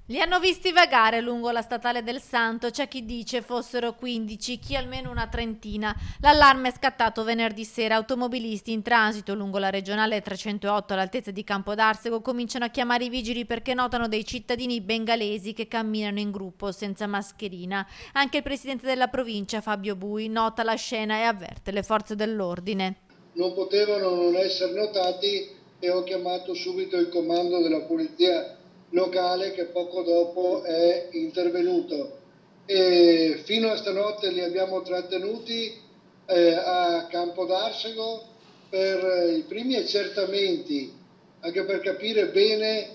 Li hanno visti vagare lungo la statale del Santo, c'è chi dice fossero 15, chi almeno una trentina. L'allarme è scattato venerdì sera, automobilisti in transito lungo la regionale 308 all'altezza di Campodarsego cominciano a chiamare i vigili perché notano dei cittadini bengalesi che camminano in gruppo senza mascherina. Anche il presidente della provincia, Fabio Bui, nota la scena e avverte le forze dell'ordine. Non potevano non essere notati e ho chiamato subito il comando della polizia locale che poco dopo è intervenuto. E fino a stanotte li abbiamo trattenuti a Campodarsego per i primi accertamenti, anche per capire bene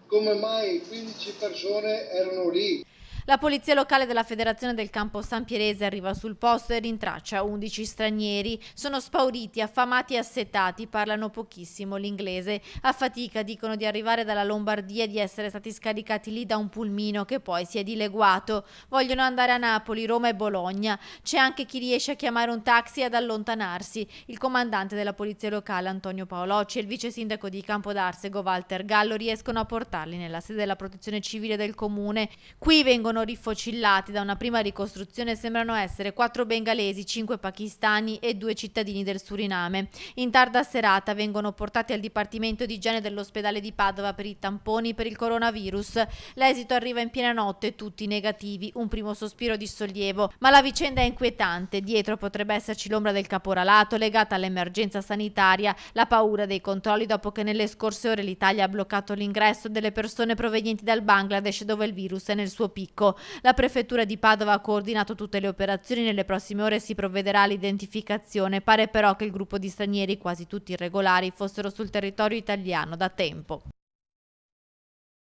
come mai 15 persone erano lì. La polizia locale della Federazione del Campo San Pierese arriva sul posto e rintraccia 11 stranieri. Sono spauriti, affamati e assetati, parlano pochissimo l'inglese. A fatica dicono di arrivare dalla Lombardia e di essere stati scaricati lì da un pulmino che poi si è dileguato. Vogliono andare a Napoli, Roma e Bologna. C'è anche chi riesce a chiamare un taxi e ad allontanarsi. Il comandante della polizia locale Antonio Paolocci e il vice sindaco di Campodarsego Walter Gallo riescono a portarli nella sede della protezione civile del comune. Qui vengono rifocillati da una prima ricostruzione, sembrano essere 4 bengalesi, 5 pakistani e 2 cittadini del Suriname. In tarda serata vengono portati al Dipartimento di Igiene dell'ospedale di Padova per i tamponi per il coronavirus. L'esito arriva in piena notte, tutti negativi, un primo sospiro di sollievo, ma la vicenda è inquietante. Dietro potrebbe esserci l'ombra del caporalato legata all'emergenza sanitaria, la paura dei controlli dopo che nelle scorse ore l'Italia ha bloccato l'ingresso delle persone provenienti dal Bangladesh dove il virus è nel suo picco. La prefettura di Padova ha coordinato tutte le operazioni, nelle prossime ore si provvederà all'identificazione. Pare però che il gruppo di stranieri, quasi tutti irregolari, fossero sul territorio italiano da tempo.